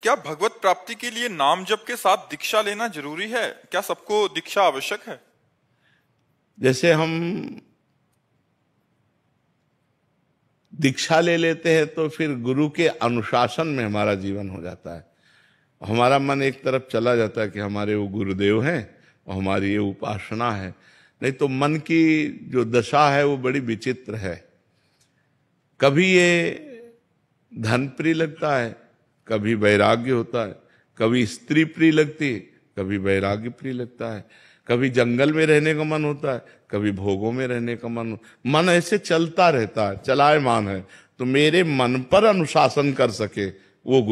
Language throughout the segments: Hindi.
क्या भगवत प्राप्ति के लिए नाम जप के साथ दीक्षा लेना जरूरी है? क्या सबको दीक्षा आवश्यक है? जैसे हम दीक्षा ले लेते हैं तो फिर गुरु के अनुशासन में हमारा जीवन हो जाता है। हमारा मन एक तरफ चला जाता है कि हमारे वो गुरुदेव हैं और हमारी ये उपासना है। नहीं तो मन की जो दशा है वो बड़ी विचित्र है। कभी ये धन प्रिय लगता है, कभी वैराग्य होता है, कभी स्त्री प्रिय लगती है, कभी वैराग्य प्रिय लगता है, कभी जंगल में रहने का मन होता है, कभी भोगों में रहने का मन ऐसे चलता रहता है, चलायमान है। तो मेरे मन पर अनुशासन कर सके वो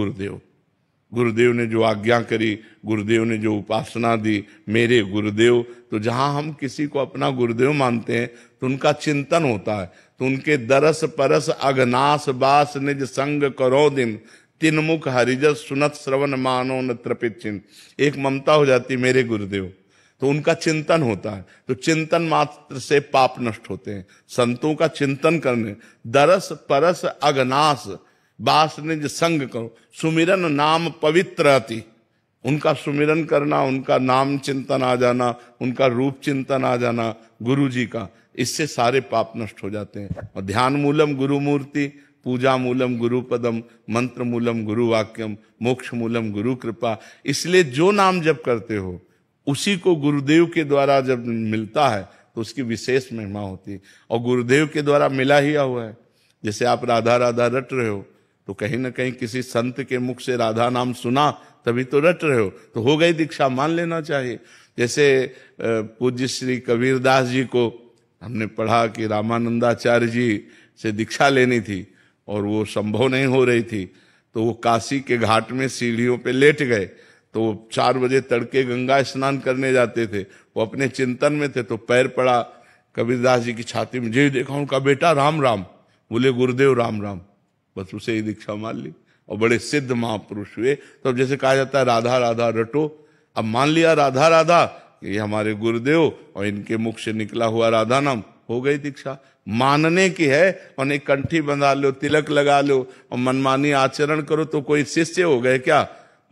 गुरुदेव ने जो आज्ञा करी, गुरुदेव ने जो उपासना दी, मेरे गुरुदेव। तो जहां हम किसी को अपना गुरुदेव मानते हैं तो उनका चिंतन होता है। तो उनके दरस परस अगनास बास निज संग करो दिन, तीन मुख हरिजस सुनत श्रवण मानो न त्रपित चिन्ह। एक ममता हो जाती मेरे गुरुदेव, तो उनका चिंतन होता है। तो चिंतन मात्र से पाप नष्ट होते हैं। संतों का चिंतन करने, दरस परस अगनास बास निज संग करो, सुमिरन नाम पवित्र अति। उनका सुमिरन करना, उनका नाम चिंतन आ जाना, उनका रूप चिंतन आ जाना गुरु जी का, इससे सारे पाप नष्ट हो जाते हैं। और ध्यान मूलम गुरु मूर्ति, पूजा मूलम गुरु पदम, मंत्र मूलम गुरु वाक्यम, मोक्ष मूलम गुरु कृपा। इसलिए जो नाम जप करते हो उसी को गुरुदेव के द्वारा जब मिलता है तो उसकी विशेष महिमा होती है। और गुरुदेव के द्वारा मिला ही हुआ है। जैसे आप राधा राधा रट रहे हो तो कहीं ना कहीं किसी संत के मुख से राधा नाम सुना तभी तो रट रहे हो, तो हो गई दीक्षा, मान लेना चाहिए। जैसे पूज्य श्री कबीरदास जी को हमने पढ़ा कि रामानंदाचार्य जी से दीक्षा लेनी थी और वो संभव नहीं हो रही थी, तो वो काशी के घाट में सीढ़ियों पे लेट गए। तो 4 बजे तड़के गंगा स्नान करने जाते थे, वो अपने चिंतन में थे, तो पैर पड़ा कबीरदास जी की छाती में। जी देखा उनका बेटा राम राम, बोले गुरुदेव राम राम, बस उसे ही दीक्षा मान ली और बड़े सिद्ध महापुरुष हुए। तो जैसे कहा जाता है राधा राधा रटो, अब मान लिया राधा राधा ये हमारे गुरुदेव और इनके मुख से निकला हुआ राधा नाम, हो गई दीक्षा। मानने की है, और एक कंठी बंधा लो, तिलक लगा लो और मनमानी आचरण करो तो कोई शिष्य हो गए क्या?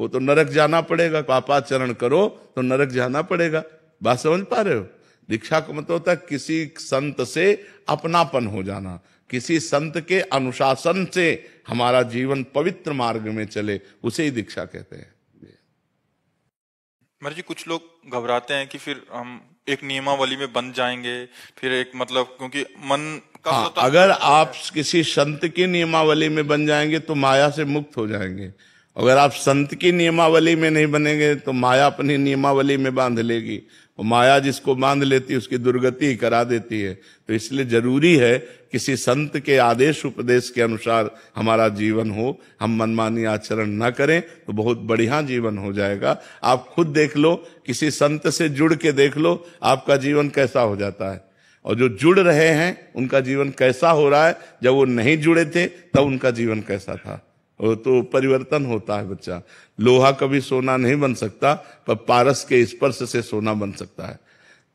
वो तो नरक जाना पड़ेगा। पापाचरण करो तो नरक जाना पड़ेगा। बात समझ पा रहे हो? दीक्षा का मतलब होता है किसी संत से अपनापन हो जाना, किसी संत के अनुशासन से हमारा जीवन पवित्र मार्ग में चले, उसे ही दीक्षा कहते हैं। महाराज जी, कुछ लोग घबराते हैं कि फिर हम एक नियमावली में बंध जाएंगे, फिर एक मतलब क्योंकि मन का अगर आप किसी संत की नियमावली में बन जाएंगे तो माया से मुक्त हो जाएंगे। अगर आप संत की नियमावली में नहीं बनेंगे तो माया अपनी नियमावली में बांध लेगी, और माया जिसको बांध लेती है उसकी दुर्गति ही करा देती है। तो इसलिए जरूरी है किसी संत के आदेश उपदेश के अनुसार हमारा जीवन हो, हम मनमानी आचरण न करें तो बहुत बढ़िया जीवन हो जाएगा। आप खुद देख लो, किसी संत से जुड़ के देख लो आपका जीवन कैसा हो जाता है, और जो जुड़ रहे हैं उनका जीवन कैसा हो रहा है, जब वो नहीं जुड़े थे तब उनका जीवन कैसा था। वो तो परिवर्तन होता है बच्चा। लोहा कभी सोना नहीं बन सकता, पर पारस के स्पर्श से सोना बन सकता है।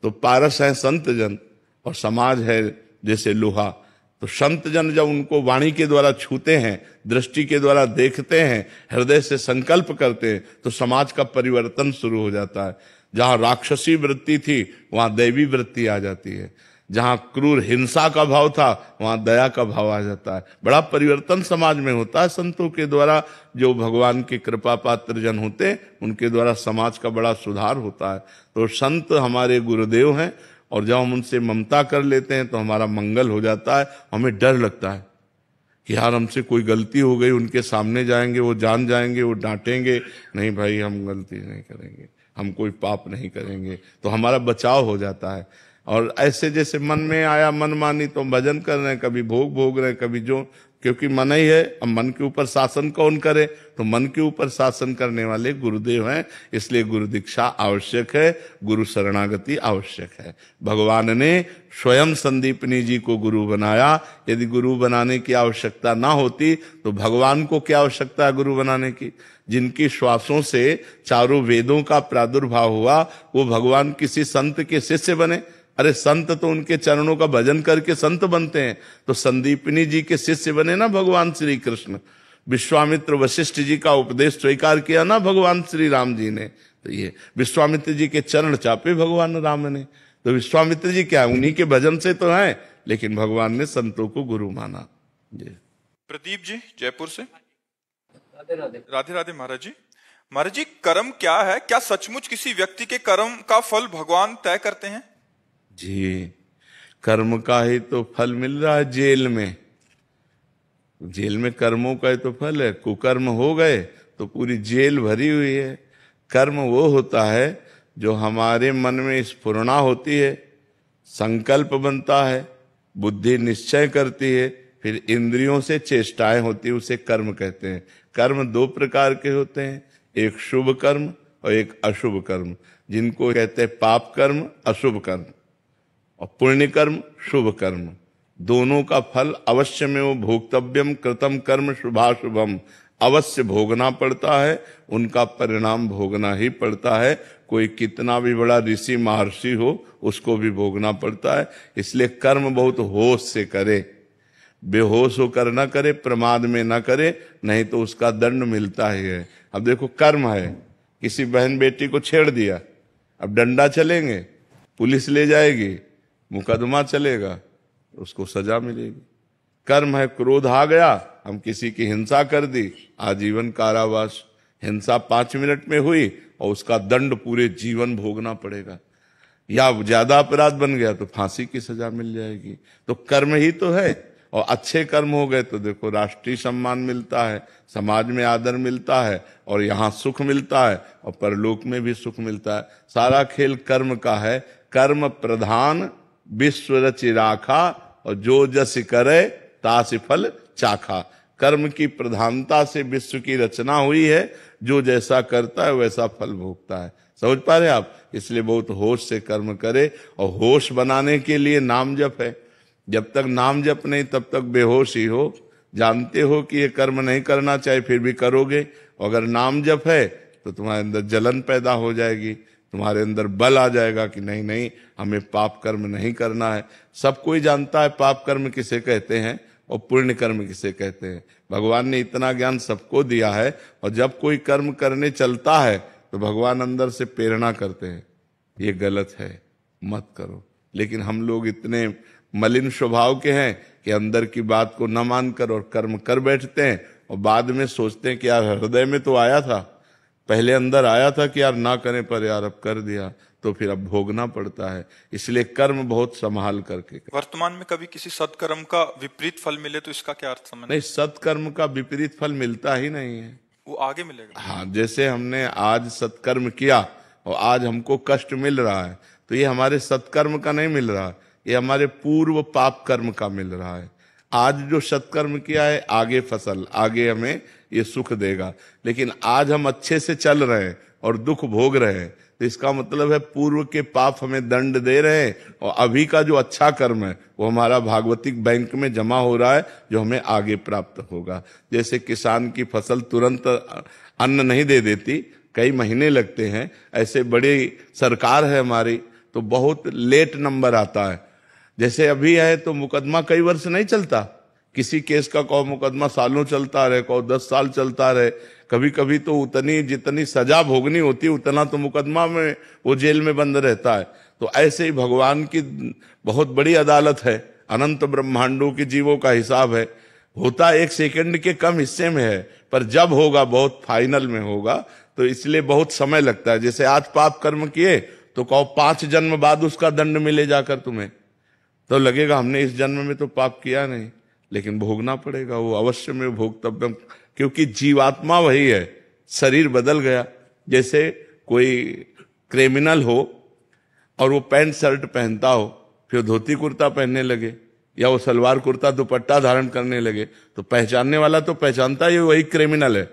तो पारस है संत जन और समाज है जैसे लोहा। तो संत जन जब उनको वाणी के द्वारा छूते हैं, दृष्टि के द्वारा देखते हैं, हृदय से संकल्प करते हैं, तो समाज का परिवर्तन शुरू हो जाता है। जहां राक्षसी वृत्ति थी वहां दैवी वृत्ति आ जाती है, जहां क्रूर हिंसा का भाव था वहां दया का भाव आ जाता है। बड़ा परिवर्तन समाज में होता है संतों के द्वारा। जो भगवान के कृपा पात्र जन होते हैं उनके द्वारा समाज का बड़ा सुधार होता है। तो संत हमारे गुरुदेव हैं, और जब हम उनसे ममता कर लेते हैं तो हमारा मंगल हो जाता है। हमें डर लगता है कि यार हमसे कोई गलती हो गई, उनके सामने जाएंगे, वो जान जाएंगे, वो डांटेंगे। नहीं भाई, हम गलती नहीं करेंगे, हम कोई पाप नहीं करेंगे, तो हमारा बचाव हो जाता है। और ऐसे जैसे मन में आया मन मानी तो भजन कर रहे हैं, कभी भोग भोग रहे हैं, कभी जो, क्योंकि मन ही है। अब मन के ऊपर शासन कौन करे? तो मन के ऊपर शासन करने वाले गुरुदेव हैं। इसलिए गुरु दीक्षा आवश्यक है, गुरु शरणागति आवश्यक है। भगवान ने स्वयं संदीपनी जी को गुरु बनाया। यदि गुरु बनाने की आवश्यकता ना होती तो भगवान को क्या आवश्यकता है गुरु बनाने की? जिनकी श्वासों से चारों वेदों का प्रादुर्भाव हुआ, वो भगवान किसी संत के शिष्य बने? अरे संत तो उनके चरणों का भजन करके संत बनते हैं। तो संदीपनी जी के शिष्य बने ना भगवान श्री कृष्ण। विश्वामित्र वशिष्ठ जी का उपदेश स्वीकार किया ना भगवान श्री राम जी ने, तो ये विश्वामित्र जी के चरण चापे भगवान राम ने। तो विश्वामित्र जी क्या है, उन्हीं के भजन से तो हैं, लेकिन भगवान ने संतों को गुरु माना। जी प्रदीप जी जयपुर से। राधे राधे महाराज जी। महाराज जी, कर्म क्या है? क्या सचमुच किसी व्यक्ति के कर्म का फल भगवान तय करते हैं? जी, कर्म का ही तो फल मिल रहा है जेल में। जेल में कर्मों का ही तो फल है। कुकर्म हो गए तो पूरी जेल भरी हुई है। कर्म वो होता है जो हमारे मन में स्फुरणा होती है, संकल्प बनता है, बुद्धि निश्चय करती है, फिर इंद्रियों से चेष्टाएं होती है, उसे कर्म कहते हैं। कर्म दो प्रकार के होते हैं, एक शुभ कर्म और एक अशुभ कर्म, जिनको कहते हैं पाप कर्म, अशुभ कर्म, और पुण्य कर्म, शुभ कर्म। दोनों का फल अवश्य में वो भोक्तव्यम कृतम कर्म शुभाशुभम, अवश्य भोगना पड़ता है, उनका परिणाम भोगना ही पड़ता है। कोई कितना भी बड़ा ऋषि महर्षि हो, उसको भी भोगना पड़ता है। इसलिए कर्म बहुत होश से करे, बेहोश होकर न करे, प्रमाद में न करे, नहीं तो उसका दंड मिलता ही है। अब देखो कर्म है, किसी बहन बेटी को छेड़ दिया, अब डंडा चलेंगे, पुलिस ले जाएगी, मुकदमा चलेगा, उसको सजा मिलेगी। कर्म है, क्रोध आ गया, हम किसी की हिंसा कर दी, आजीवन कारावास। हिंसा 5 मिनट में हुई और उसका दंड पूरे जीवन भोगना पड़ेगा। या ज्यादा अपराध बन गया तो फांसी की सजा मिल जाएगी। तो कर्म ही तो है। और अच्छे कर्म हो गए तो देखो राष्ट्रीय सम्मान मिलता है, समाज में आदर मिलता है, और यहाँ सुख मिलता है, और परलोक में भी सुख मिलता है। सारा खेल कर्म का है। कर्म प्रधान विश्व रचि राखा, और जो जस करे तासि फल चाखा। कर्म की प्रधानता से विश्व की रचना हुई है, जो जैसा करता है वैसा फल भोगता है। समझ पा रहे आप? इसलिए बहुत होश से कर्म करे, और होश बनाने के लिए नाम जप है। जब तक नाम जप नहीं तब तक बेहोश ही हो। जानते हो कि ये कर्म नहीं करना चाहिए, फिर भी करोगे। अगर नाम जप है तो तुम्हारे अंदर जलन पैदा हो जाएगी, तुम्हारे अंदर बल आ जाएगा कि नहीं नहीं, हमें पाप कर्म नहीं करना है। सब कोई जानता है पाप कर्म किसे कहते हैं और पुण्य कर्म किसे कहते हैं। भगवान ने इतना ज्ञान सबको दिया है, और जब कोई कर्म करने चलता है तो भगवान अंदर से प्रेरणा करते हैं, ये गलत है, मत करो। लेकिन हम लोग इतने मलिन स्वभाव के हैं कि अंदर की बात को न मानकर और कर्म कर बैठते हैं, और बाद में सोचते हैं कि यार हृदय में तो आया था, पहले अंदर आया था कि यार ना करें, पर यार अब कर दिया तो फिर अब भोगना पड़ता है। इसलिए कर्म बहुत संभाल करके। वर्तमान में कभी किसी सत्कर्म का विपरीत फल मिले तो इसका क्या अर्थ समझ? नहीं, सत्कर्म का विपरीत फल मिलता ही नहीं है, वो आगे मिलेगा। हाँ, जैसे हमने आज सत्कर्म किया और आज हमको कष्ट मिल रहा है, तो ये हमारे सत्कर्म का नहीं मिल रहा, ये हमारे पूर्व पाप कर्म का मिल रहा है। आज जो सत्कर्म किया है, आगे फसल, आगे हमें ये सुख देगा। लेकिन आज हम अच्छे से चल रहे हैं और दुख भोग रहे हैं, तो इसका मतलब है पूर्व के पाप हमें दंड दे रहे हैं, और अभी का जो अच्छा कर्म है वो हमारा भागवतिक बैंक में जमा हो रहा है, जो हमें आगे प्राप्त होगा। जैसे किसान की फसल तुरंत अन्न नहीं दे देती, कई महीने लगते हैं, ऐसे बड़ी सरकार है हमारी तो बहुत लेट नंबर आता है। जैसे अभी है तो मुकदमा कई वर्ष नहीं चलता, किसी केस का कहो मुकदमा सालों चलता रहे, कहो 10 साल चलता रहे। कभी कभी तो उतनी जितनी सजा भोगनी होती है उतना तो मुकदमा में वो जेल में बंद रहता है। तो ऐसे ही भगवान की बहुत बड़ी अदालत है, अनंत ब्रह्मांडों के जीवों का हिसाब है। होता 1 सेकंड के कम हिस्से में है, पर जब होगा बहुत फाइनल में होगा, तो इसलिए बहुत समय लगता है। जैसे आज पाप कर्म किए तो कहो 5 जन्म बाद उसका दंड मिले जाकर तुम्हें, तो लगेगा हमने इस जन्म में तो पाप किया नहीं, लेकिन भोगना पड़ेगा, वो अवश्य में भोगतव्यम, क्योंकि जीवात्मा वही है, शरीर बदल गया। जैसे कोई क्रिमिनल हो और वो पैंट शर्ट पहनता हो, फिर धोती कुर्ता पहनने लगे, या वो सलवार कुर्ता दुपट्टा धारण करने लगे, तो पहचानने वाला तो पहचानता है ये वही क्रिमिनल है।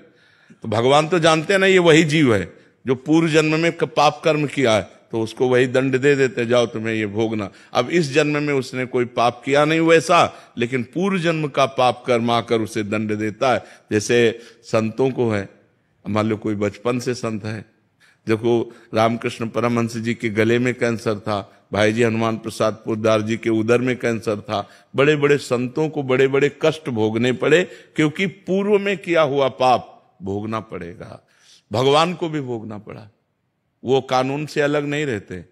तो भगवान तो जानते हैं ना ये वही जीव है जो पूर्व जन्म में पाप कर्म किया है, तो उसको वही दंड दे देते, जाओ तुम्हें ये भोगना। अब इस जन्म में उसने कोई पाप किया नहीं वैसा, लेकिन पूर्व जन्म का पाप कर्म आकर उसे दंड देता है। जैसे संतों को है, मान लो कोई बचपन से संत है देखो रामकृष्ण परमहंस जी के गले में कैंसर था, भाई जी हनुमान प्रसाद पोद्दार जी के उदर में कैंसर था। बड़े बड़े संतों को बड़े बड़े कष्ट भोगने पड़े, क्योंकि पूर्व में किया हुआ पाप भोगना पड़ेगा। भगवान को भी भोगना पड़ा, वो कानून से अलग नहीं रहते।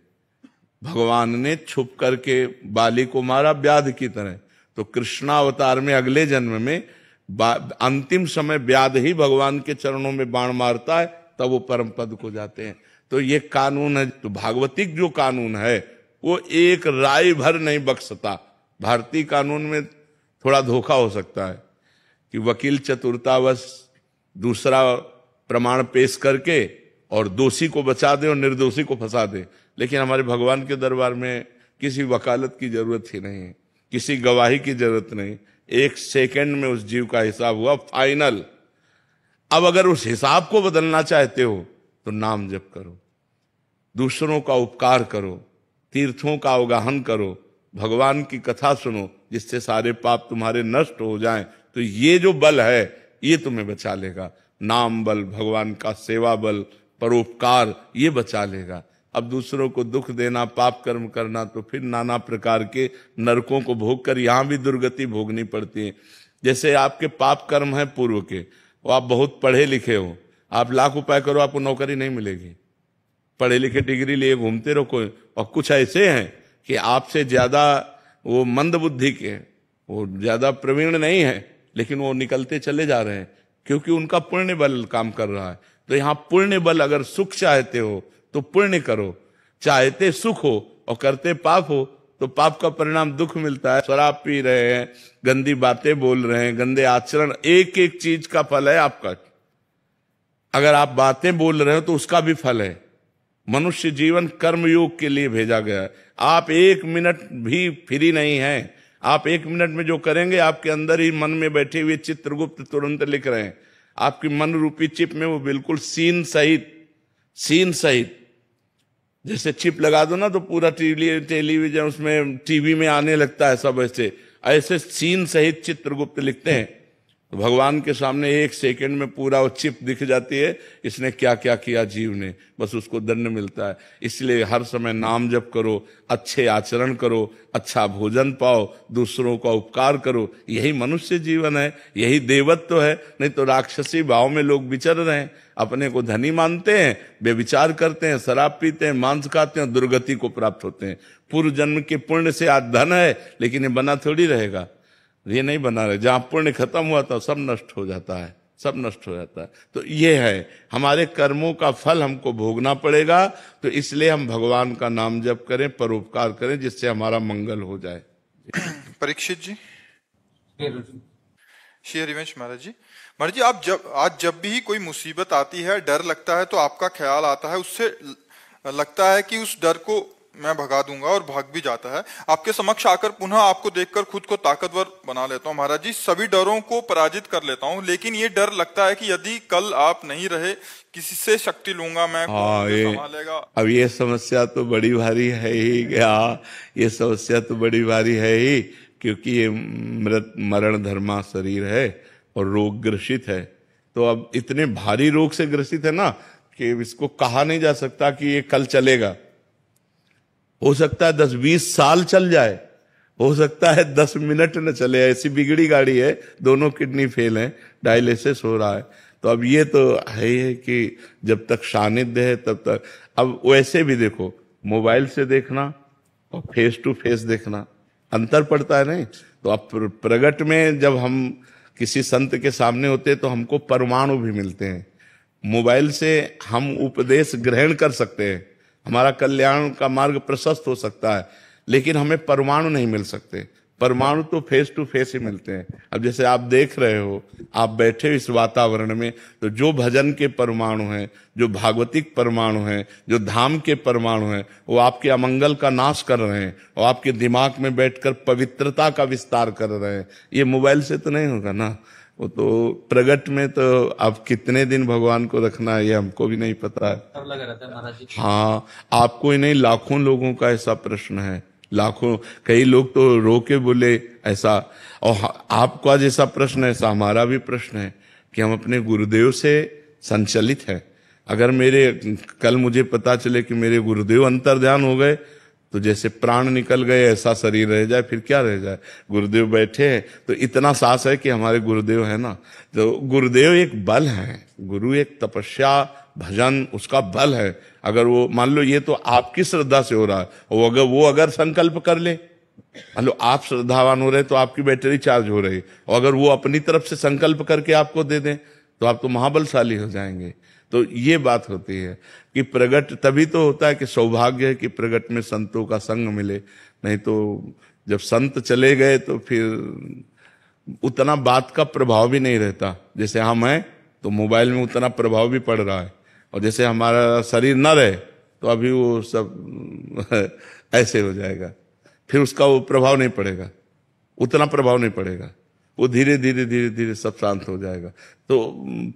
भगवान ने छुप करके बाली को मारा व्याध की तरह, तो कृष्णावतार में अगले जन्म में अंतिम समय व्याध ही भगवान के चरणों में बाण मारता है, तब वो परम पद को जाते हैं। तो ये कानून है। तो भागवतिक जो कानून है वो एक राय भर नहीं बख्शता। भारतीय कानून में थोड़ा धोखा हो सकता है कि वकील चतुरतावश दूसरा प्रमाण पेश करके और दोषी को बचा दे और निर्दोषी को फंसा दे, लेकिन हमारे भगवान के दरबार में किसी वकालत की जरूरत ही नहीं है, किसी गवाही की जरूरत नहीं। 1 सेकंड में उस जीव का हिसाब हुआ, फाइनल। अब अगर उस हिसाब को बदलना चाहते हो तो नाम जप करो, दूसरों का उपकार करो, तीर्थों का अवगाहन करो, भगवान की कथा सुनो, जिससे सारे पाप तुम्हारे नष्ट हो जाएं। तो ये जो बल है ये तुम्हें बचा लेगा। नाम बल, भगवान का सेवा बल, परोपकार, ये बचा लेगा। अब दूसरों को दुख देना, पाप कर्म करना, तो फिर नाना प्रकार के नरकों को भोग कर यहां भी दुर्गति भोगनी पड़ती है। जैसे आपके पाप कर्म है पूर्व के, वो आप बहुत पढ़े लिखे हो, आप लाख उपाय करो आपको नौकरी नहीं मिलेगी। पढ़े लिखे डिग्री लिए घूमते रहो कोई, और कुछ ऐसे हैं कि आपसे ज्यादा वो मंद बुद्धि के, वो ज्यादा प्रवीण नहीं है, लेकिन वो निकलते चले जा रहे हैं, क्योंकि उनका पुण्य बल काम कर रहा है। तो यहाँ पुण्य बल, अगर सुख चाहते हो तो पुण्य करो, चाहते सुख हो और करते पाप हो तो पाप का परिणाम दुख मिलता है। शराब पी रहे हैं, गंदी बातें बोल रहे हैं, गंदे आचरण, एक एक चीज का फल है आपका। अगर आप बातें बोल रहे हो तो उसका भी फल है। मनुष्य जीवन कर्मयोग के लिए भेजा गया है। आप 1 मिनट भी फ्री नहीं है। आप 1 मिनट में जो करेंगे, आपके अंदर ही मन में बैठे हुए चित्रगुप्त तुरंत लिख रहे हैं। आपकी मन रूपी चिप में वो बिल्कुल सीन सहित जैसे चिप लगा दो ना तो पूरा टेलीविजन उसमें टीवी में आने लगता है। सब ऐसे सीन सहित चित्रगुप्त लिखते हैं। तो भगवान के सामने 1 सेकंड में पूरा वो चिप दिख जाती है, इसने क्या क्या किया जीव ने, बस उसको दंड मिलता है। इसलिए हर समय नाम जप करो, अच्छे आचरण करो, अच्छा भोजन पाओ, दूसरों का उपकार करो। यही मनुष्य जीवन है, यही देवत्व है। नहीं तो राक्षसी भाव में लोग विचर रहे हैं, अपने को धनी मानते हैं, बेविचार करते हैं, शराब पीते हैं, मांस खाते हैं, दुर्गति को प्राप्त होते हैं। पूर्व जन्म के पुण्य से आज धन है, लेकिन ये बना थोड़ी रहेगा, ये नहीं बना रहे। जहां पुण्य खत्म हुआ था सब नष्ट हो जाता है, सब नष्ट हो जाता है। तो ये है, हमारे कर्मों का फल हमको भोगना पड़ेगा। तो इसलिए हम भगवान का नाम जप करें, परोपकार करें, जिससे हमारा मंगल हो जाए। परीक्षित जी, श्री हरिवंश महाराज जी, आप जब भी कोई मुसीबत आती है, डर लगता है, तो आपका ख्याल आता है, उससे लगता है कि उस डर को मैं भगा दूंगा और भाग भी जाता है। आपके समक्ष आकर पुनः आपको देखकर खुद को ताकतवर बना लेता हूँ महाराज जी, सभी डरों को पराजित कर लेता हूँ। लेकिन ये डर लगता है कि यदि कल आप नहीं रहे, किसी से शक्ति लूंगा मैं, संभालेगा। अब ये समस्या तो बड़ी भारी है ही। ये समस्या तो बड़ी भारी है ही, क्योंकि ये मृत मरण धर्मा शरीर है और रोग ग्रसित है। तो अब इतने भारी रोग से ग्रसित है ना कि इसको कहा नहीं जा सकता कि ये कल चलेगा। हो सकता है 10-20 साल चल जाए, हो सकता है 10 मिनट न चले। ऐसी बिगड़ी गाड़ी है, दोनों किडनी फेल है, डायलिसिस हो रहा है। तो अब ये तो है कि जब तक सानिध्य है तब तक। अब वैसे भी देखो, मोबाइल से देखना और फेस टू फेस देखना अंतर पड़ता है नहीं। तो अब प्रगट में जब हम किसी संत के सामने होते तो हमको परमाणु भी मिलते हैं। मोबाइल से हम उपदेश ग्रहण कर सकते हैं, हमारा कल्याण का मार्ग प्रशस्त हो सकता है, लेकिन हमें परमाणु नहीं मिल सकते। परमाणु तो फेस टू फेस ही मिलते हैं। अब जैसे आप देख रहे हो, आप बैठे इस वातावरण में, तो जो भजन के परमाणु हैं, जो भागवतिक परमाणु हैं, जो धाम के परमाणु हैं, वो आपके अमंगल का नाश कर रहे हैं और आपके दिमाग में बैठकर पवित्रता का विस्तार कर रहे हैं। ये मोबाइल से तो नहीं होगा ना। वो तो प्रगट में तो अब कितने दिन भगवान को रखना है ये हमको भी नहीं पता है। लगा रहता है महाराज जी। हाँ, आपको ही नहीं, लाखों लोगों का ऐसा प्रश्न है। लाखों, कई लोग तो रो के बोले ऐसा। और आपका जैसा प्रश्न है, ऐसा हमारा भी प्रश्न है कि हम अपने गुरुदेव से संचलित हैं। अगर मेरे कल मुझे पता चले कि मेरे गुरुदेव अंतर्ध्यान हो गए, तो जैसे प्राण निकल गए ऐसा शरीर रह जाए, फिर क्या रह जाए। गुरुदेव बैठे हैं तो इतना साहस है कि हमारे गुरुदेव है ना, तो गुरुदेव एक बल है, गुरु एक तपस्या भजन उसका बल है। अगर वो मान लो ये तो आपकी श्रद्धा से हो रहा है, और वो अगर संकल्प कर ले, मान लो आप श्रद्धावान हो रहे तो आपकी बैटरी चार्ज हो रही, और अगर वो अपनी तरफ से संकल्प करके आपको दे दें तो आप तो महाबलशाली हो जाएंगे। तो ये बात होती है कि प्रगट तभी तो होता है कि सौभाग्य है कि प्रगट में संतों का संग मिले, नहीं तो जब संत चले गए तो फिर उतना बात का प्रभाव भी नहीं रहता। जैसे हम हैं तो मोबाइल में उतना प्रभाव भी पड़ रहा है, और जैसे हमारा शरीर न रहे तो अभी वो सब ऐसे हो जाएगा, फिर उसका वो प्रभाव नहीं पड़ेगा, उतना प्रभाव नहीं पड़ेगा, वो धीरे धीरे धीरे धीरे सब शांत हो जाएगा। तो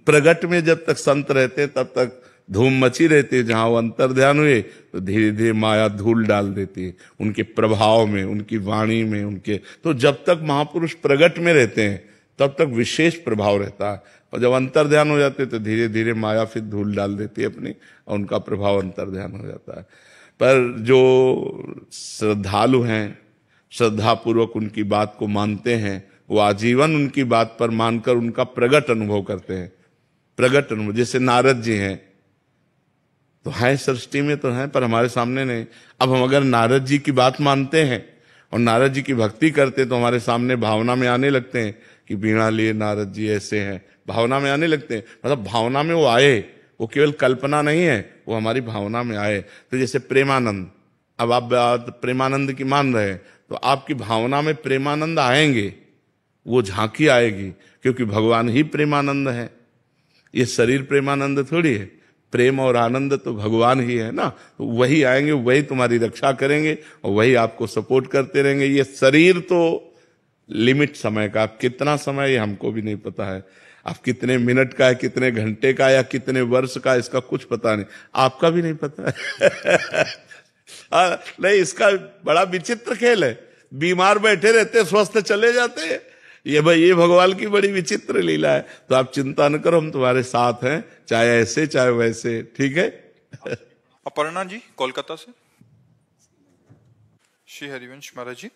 प्रगट में जब तक संत रहते तब तक धूम मची रहती है, जहां वो अंतर्ध्यान हुए तो धीरे धीरे माया धूल डाल देती है उनके प्रभाव में, उनकी वाणी में, उनके। तो जब तक महापुरुष प्रगट में रहते हैं तब तक विशेष प्रभाव रहता है, और जब अंतर्ध्यान हो जाते तो धीरे धीरे माया फिर धूल डाल देती है अपनी, और उनका प्रभाव अंतर्ध्यान हो जाता है। पर जो श्रद्धालु हैं, श्रद्धापूर्वक उनकी बात को मानते हैं, वो आजीवन उनकी बात पर मानकर उनका प्रगट अनुभव करते हैं। प्रगट अनुभव, जैसे नारद जी हैं तो हैं सृष्टि में तो हैं, पर हमारे सामने नहीं। अब हम अगर नारद जी की बात मानते हैं और नारद जी की भक्ति करते तो हमारे सामने भावना में आने लगते हैं कि बीणा लिए नारद जी ऐसे हैं, भावना में आने लगते हैं। मतलब भावना में वो आए, वो केवल कल्पना नहीं है, वो हमारी भावना में आए। तो जैसे प्रेमानंद, अब आप बात प्रेमानंद की मान रहे हैं तो आपकी भावना में प्रेमानंद आएंगे, वो झांकी आएगी, क्योंकि भगवान ही प्रेमानंद है। ये शरीर प्रेमानंद थोड़ी है, प्रेम और आनंद तो भगवान ही है ना। तो वही आएंगे, वही तुम्हारी रक्षा करेंगे और वही आपको सपोर्ट करते रहेंगे। ये शरीर तो लिमिट समय का, आप कितना समय ये हमको भी नहीं पता है, आप कितने मिनट का है, कितने घंटे का या कितने वर्ष का, इसका कुछ पता नहीं, आपका भी नहीं पता है। नहीं, इसका बड़ा विचित्र खेल है। बीमार बैठे रहते, स्वस्थ चले जाते हैं। ये भाई, ये भगवान की बड़ी विचित्र लीला है। तो आप चिंता न करो, हम तुम्हारे साथ हैं, चाहे ऐसे चाहे वैसे, ठीक है। अपर्णा जी कोलकाता से। श्री हरिवंश महाराज जी,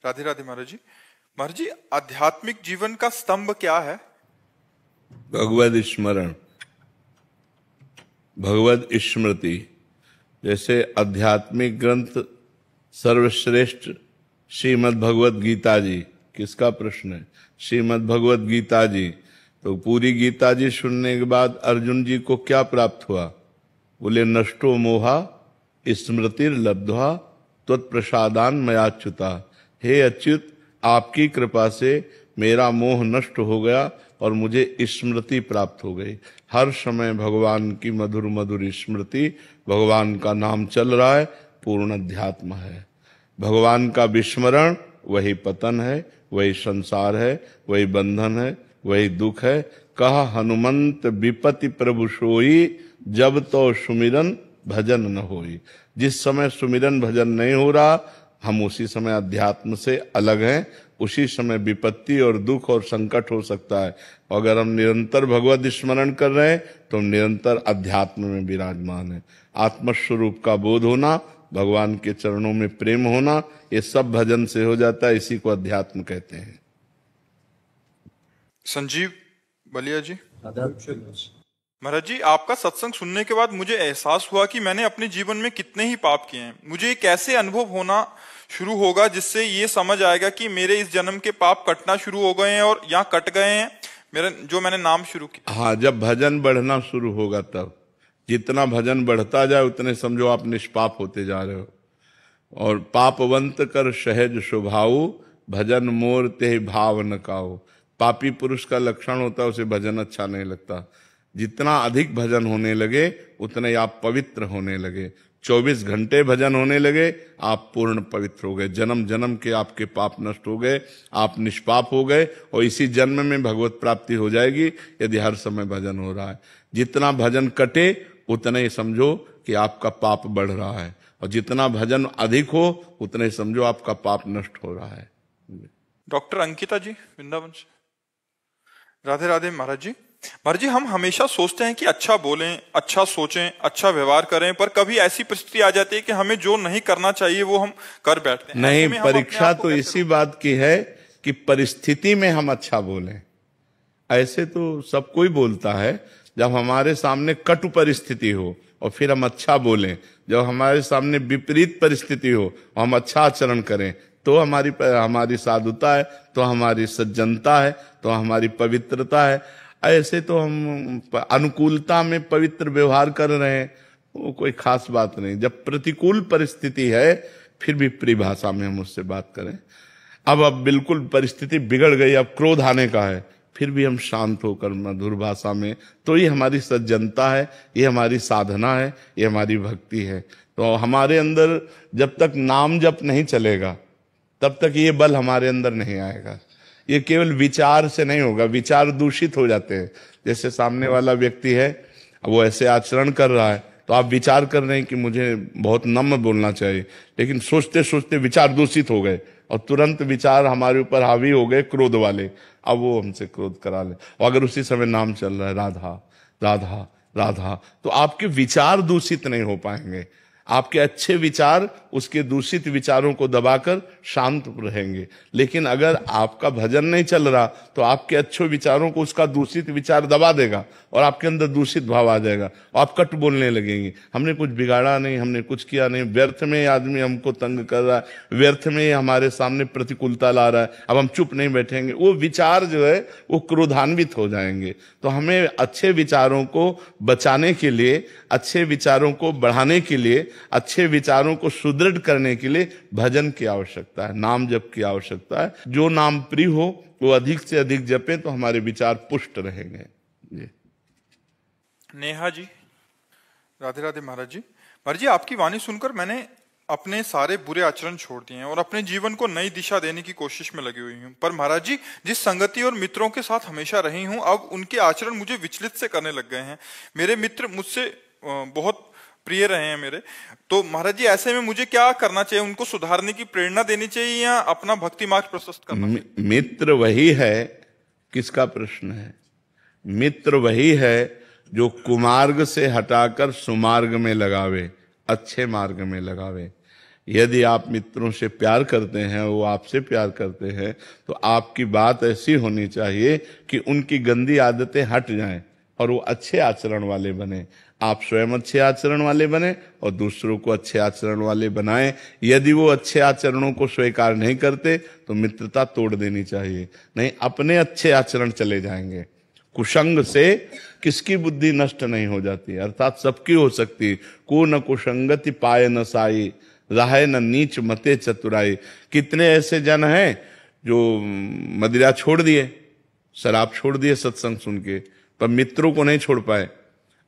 राधे राधे महाराज जी। महाराज जी, आध्यात्मिक जीवन का स्तंभ क्या है? भगवद स्मरण, भगवद स्मृति। जैसे आध्यात्मिक ग्रंथ सर्वश्रेष्ठ श्रीमद् भगवद गीता जी, किसका प्रश्न है? श्रीमद् भगवद गीता जी। तो पूरी गीता जी सुनने के बाद अर्जुन जी को क्या प्राप्त हुआ? बोले नष्टो मोहा स्मृतिर लब्ध्वा त्वत्प्रसादान मयाच्युता। हे अच्युत, आपकी कृपा से मेरा मोह नष्ट हो गया और मुझे स्मृति प्राप्त हो गई। हर समय भगवान की मधुर मधुर स्मृति, भगवान का नाम चल रहा है, पूर्ण अध्यात्म है। भगवान का विस्मरण वही पतन है, वही संसार है, वही बंधन है, वही दुख है। कहा हनुमंत विपति प्रभु सोई, जब तो सुमिरन भजन न होई। जिस समय सुमिरन भजन नहीं हो रहा, हम उसी समय अध्यात्म से अलग हैं, उसी समय विपत्ति और दुख और संकट हो सकता है। अगर हम निरंतर भगवत स्मरण कर रहे हैं तो हम निरंतर अध्यात्म में विराजमान हैं। आत्मस्वरूप का बोध होना, भगवान के चरणों में प्रेम होना, ये सब भजन से हो जाता है। इसी को अध्यात्म कहते हैं। संजीव बलिया जी। महाराज जी, आपका सत्संग सुनने के बाद मुझे एहसास हुआ कि मैंने अपने जीवन में कितने ही पाप किए हैं। मुझे एक ऐसे अनुभव होना शुरू होगा जिससे ये समझ आएगा कि मेरे इस जन्म के पाप कटना शुरू हो गए हैं और यहाँ कट गए हैं मेरा जो मैंने नाम शुरू किया। हाँ, जब भजन बढ़ना शुरू होगा तब, जितना भजन बढ़ता जाए उतने समझो आप निष्पाप होते जा रहे हो। और पापवंत कर सहज स्वभाव, भजन मोर ते भाव न काओ। पापी पुरुष का लक्षण होता है, उसे भजन अच्छा नहीं लगता। जितना अधिक भजन होने लगे उतने आप पवित्र होने लगे। 24 घंटे भजन होने लगे, आप पूर्ण पवित्र हो गए। जन्म जन्म के आपके पाप नष्ट हो गए, आप निष्पाप हो गए और इसी जन्म में भगवत प्राप्ति हो जाएगी यदि हर समय भजन हो रहा है। जितना भजन कटे उतना ही समझो कि आपका पाप बढ़ रहा है, और जितना भजन अधिक हो उतना ही समझो आपका पाप नष्ट हो रहा है। डॉक्टर अंकिता जी वृंदावन से। राधे राधे महाराज जी। महाराज जी, हम हमेशा सोचते हैं कि अच्छा बोलें, अच्छा सोचें, अच्छा व्यवहार करें, पर कभी ऐसी परिस्थिति आ जाती है कि हमें जो नहीं करना चाहिए वो हम कर बैठते हैं। नहीं, ऐसे में हम अपने परीक्षा आप को तो कैसे इसी बात की है कि परिस्थिति में हम अच्छा बोलें। ऐसे तो सब कोई बोलता है, जब हमारे सामने कटु परिस्थिति हो और फिर हम अच्छा बोलें, जब हमारे सामने विपरीत परिस्थिति हो और हम अच्छा आचरण करें, तो हमारी साधुता है, तो हमारी सज्जनता है, तो हमारी पवित्रता है। ऐसे तो हम अनुकूलता में पवित्र व्यवहार कर रहे हैं, वो कोई खास बात नहीं। जब प्रतिकूल परिस्थिति है फिर भी परिभाषा में हम उससे बात करें। अब बिल्कुल परिस्थिति बिगड़ गई, अब क्रोध आने का है, फिर भी हम शांत होकर मधुर भाषा में, तो ये हमारी सज्जनता है, ये हमारी साधना है, ये हमारी भक्ति है। तो हमारे अंदर जब तक नाम जप नहीं चलेगा तब तक ये बल हमारे अंदर नहीं आएगा। ये केवल विचार से नहीं होगा, विचार दूषित हो जाते हैं। जैसे सामने वाला व्यक्ति है, वो ऐसे आचरण कर रहा है, तो आप विचार कर रहे हैं कि मुझे बहुत नम्र बोलना चाहिए, लेकिन सोचते सोचते विचार दूषित हो गए और तुरंत विचार हमारे ऊपर हावी हो गए क्रोध वाले, अब वो हमसे क्रोध करा ले। और अगर उसी समय नाम चल रहा है राधा राधा राधा, तो आपके विचार दूषित नहीं हो पाएंगे। आपके अच्छे विचार उसके दूषित विचारों को दबाकर शांत रहेंगे। लेकिन अगर आपका भजन नहीं चल रहा तो आपके अच्छे विचारों को उसका दूषित विचार दबा देगा और आपके अंदर दूषित भाव आ जाएगा और आप कट बोलने लगेंगे, हमने कुछ बिगाड़ा नहीं, हमने कुछ किया नहीं, व्यर्थ में आदमी हमको तंग कर रहा है, व्यर्थ में हमारे सामने प्रतिकूलता ला रहा है, अब हम चुप नहीं बैठेंगे। वो विचार जो है वो क्रोधान्वित हो जाएंगे। तो हमें अच्छे विचारों को बचाने के लिए, अच्छे विचारों को बढ़ाने के लिए, अच्छे विचारों को सुदृढ़ करने के लिए भजन की आवश्यकता है, नाम जप की आवश्यकता है। जो नाम प्रिय हो वो अधिक से अधिक जपें तो हमारे विचार पुष्ट रहेंगे। जी। नेहा जी, राधे राधे। महाराज जी, महाराज जी, आपकी वाणी सुनकर मैंने अपने सारे बुरे आचरण छोड़ दिए हैं और अपने जीवन को नई दिशा देने की कोशिश में लगी हुई हूँ। पर महाराज जी, जिस संगति और मित्रों के साथ हमेशा रही हूँ, अब उनके आचरण मुझे विचलित से करने लग गए हैं। मेरे मित्र मुझसे बहुत प्रिय रहे हैं मेरे, तो महाराज जी ऐसे में मुझे क्या करना चाहिए? उनको सुधारने की प्रेरणा देनी चाहिए या अपना भक्ति मार्ग प्रशस्त करना चाहिए? मित्र वही है, किसका प्रश्न है? मित्र वही है जो कुमार्ग से हटाकर सुमार्ग में लगावे, अच्छे मार्ग में लगावे। यदि आप मित्रों से प्यार करते हैं, वो आपसे प्यार करते हैं, तो आपकी बात ऐसी होनी चाहिए कि उनकी गंदी आदतें हट जाएं और वो अच्छे आचरण वाले बने। आप स्वयं अच्छे आचरण वाले बने और दूसरों को अच्छे आचरण वाले बनाएं। यदि वो अच्छे आचरणों को स्वीकार नहीं करते तो मित्रता तोड़ देनी चाहिए, नहीं अपने अच्छे आचरण चले जाएंगे। कुसंग से किसकी बुद्धि नष्ट नहीं हो जाती, अर्थात सबकी हो सकती। को न कुसंगति पाए न साई, राहे न नीच मते चतुराई। कितने ऐसे जन हैं जो मदिरा छोड़ दिए, शराब छोड़ दिए सत्संग सुन के, पर मित्रों को नहीं छोड़ पाए।